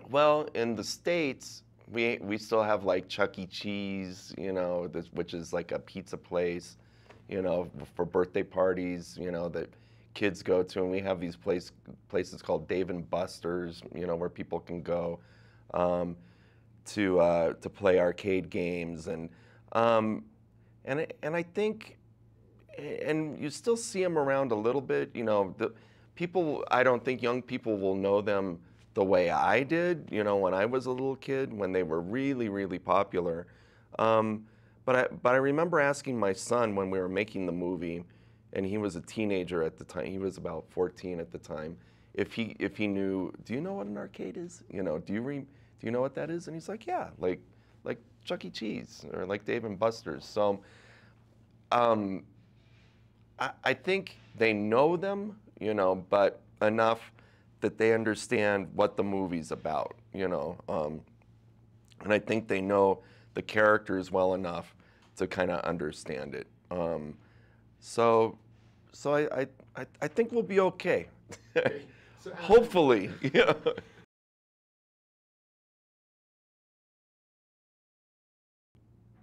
Well, in the States, we still have like Chuck E. Cheese, which is like a pizza place, for birthday parties, that kids go to, and we have these places called Dave and Buster's, where people can go to play arcade games, and I think, and you still see them around a little bit. The people, I don't think young people will know them the way I did, when I was a little kid, when they were really, really popular. But I remember asking my son when we were making the movie, and he was a teenager at the time. He was about 14 at the time. If he knew, do you know what an arcade is? Do you know what that is? And he's like, yeah, like Chuck E. Cheese or like Dave and Buster's. So I think they know them, but enough that they understand what the movie's about, and I think they know the characters well enough to kind of understand it. So I think we'll be okay. So Hopefully, yeah.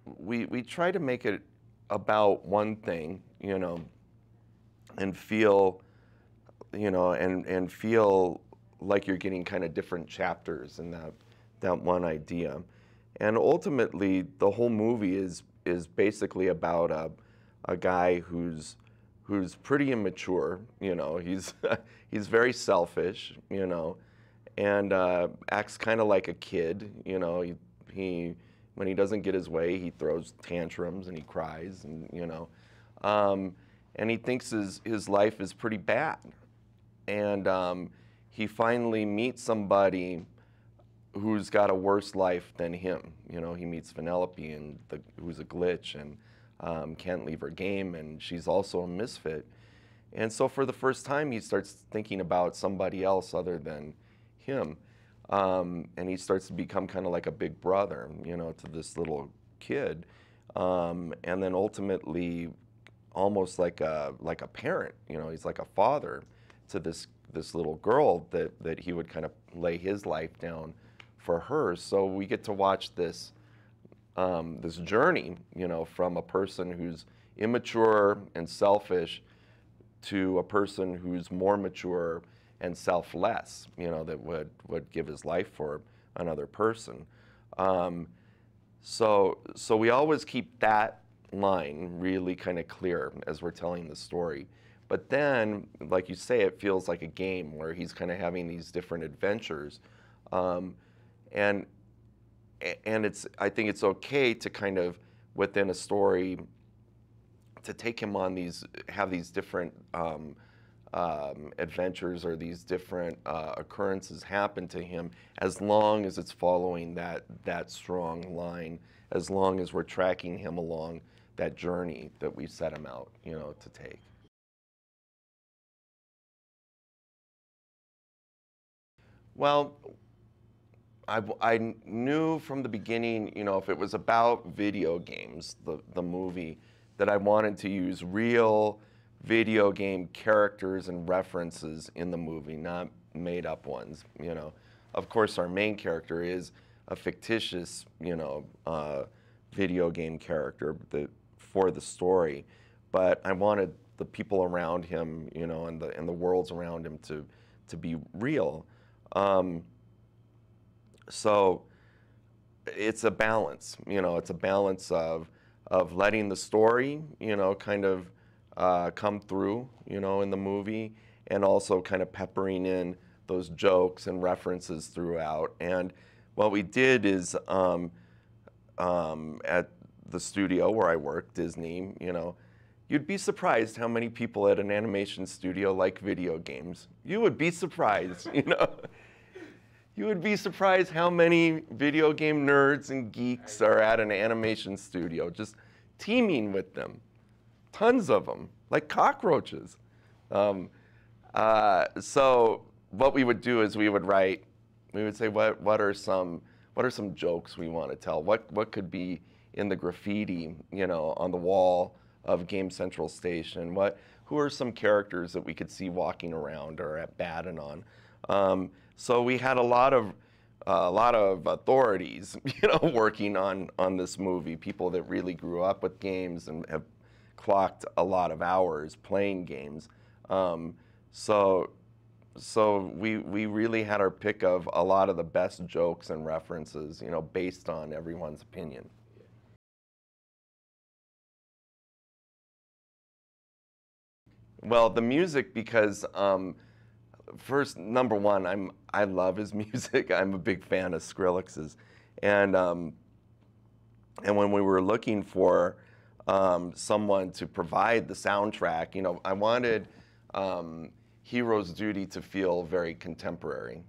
We try to make it about one thing, and feel, and feel like you're getting kind of different chapters in that one idea. And ultimately, the whole movie is basically about a guy who's pretty immature. He's he's very selfish. And acts kind of like a kid. He when he doesn't get his way, he throws tantrums and he cries, and he thinks his life is pretty bad. And he finally meets somebody who's got a worse life than him. He meets Vanellope, who's a glitch and can't leave her game, and she's also a misfit. And so for the first time, he starts thinking about somebody else other than him. And he starts to become kind of like a big brother, to this little kid. And then ultimately, almost like a parent, he's like a father to this little girl that he would kind of lay his life down for her. So we get to watch this this journey, from a person who's immature and selfish to a person who's more mature and selfless, that would give his life for another person. So we always keep that line really kind of clear as we're telling the story. But then, like you say, it feels like a game where he's kind of having these different adventures. And I think it's okay to kind of, within a story, to take him on have these different adventures or these different occurrences happen to him, as long as it's following that strong line, as long as we're tracking him along that journey that we set him out, to take. Well, I knew from the beginning, if it was about video games, the movie, that I wanted to use real video game characters and references in the movie, not made up ones. Of course, our main character is a fictitious, video game character for the story, but I wanted the people around him, and the worlds around him to be real. So it's a balance, it's a balance of letting the story, kind of come through, in the movie, and also kind of peppering in those jokes and references throughout. And what we did is at the studio where I work, Disney, you'd be surprised how many people at an animation studio like video games. You would be surprised, You would be surprised how many video game nerds and geeks are at an animation studio, just teeming with them. Tons of them, like cockroaches. So what we would do is we would say, what are some jokes we want to tell? What could be in the graffiti, on the wall of Game Central Station? Who are some characters that we could see walking around or at Badenon? So we had a lot of a lot of authorities, working on this movie, people that really grew up with games and have clocked a lot of hours playing games. So we really had our pick of a lot of the best jokes and references, based on everyone's opinion. Well, the music, because first, number one, I love his music. I'm a big fan of Skrillex's, and when we were looking for someone to provide the soundtrack, I wanted Hero's Duty to feel very contemporary,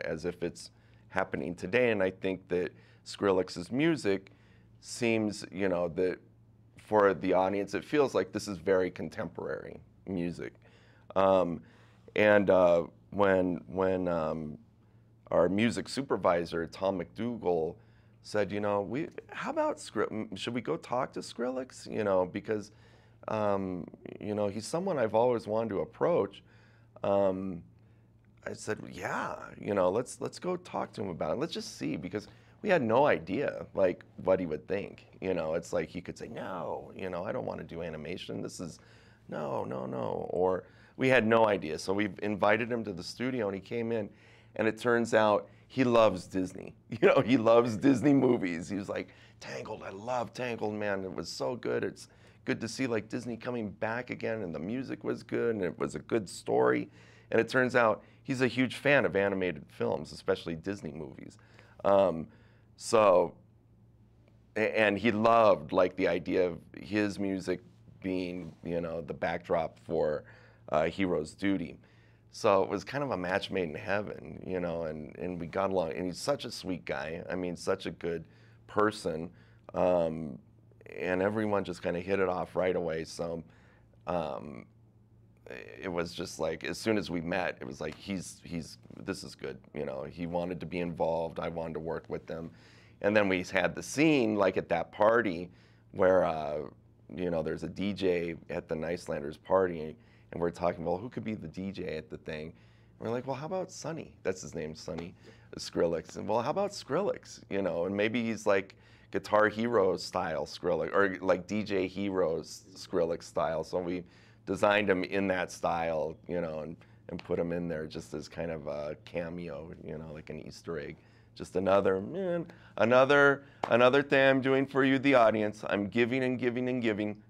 as if it's happening today. And I think that Skrillex's music seems, that for the audience, it feels like this is very contemporary music. When our music supervisor, Tom McDougall, said, how about should we go talk to Skrillex? Because, he's someone I've always wanted to approach. I said, yeah, let's go talk to him about it. Let's just see, because we had no idea, like, what he would think. It's like he could say, no, I don't want to do animation. This is, no. Or we had no idea. So we invited him to the studio, and he came in, and it turns out he loves Disney. He loves Disney movies. He was like, Tangled, I love Tangled, man. It was so good. It's good to see like Disney coming back again, and the music was good, and it was a good story. And it turns out he's a huge fan of animated films, especially Disney movies. And he loved like the idea of his music being, the backdrop for Hero's Duty. So it was kind of a match made in heaven, and we got along. And he's such a sweet guy. I mean, such a good person. And everyone just kind of hit it off right away. So it was just like, as soon as we met, it was like, this is good. He wanted to be involved. I wanted to work with them. And then we had the scene, like at that party, where, there's a DJ at the Nicelanders party, and we're talking, well, who could be the DJ at the thing? And we're like, well, how about Sonny? That's his name, Sonny, Skrillex. And well, how about Skrillex? And maybe he's like Guitar Hero style Skrillex, or like DJ Heroes Skrillex style. So we designed him in that style, and put him in there just as kind of a cameo, like an Easter egg. Just another thing I'm doing for you, the audience. I'm giving and giving and giving,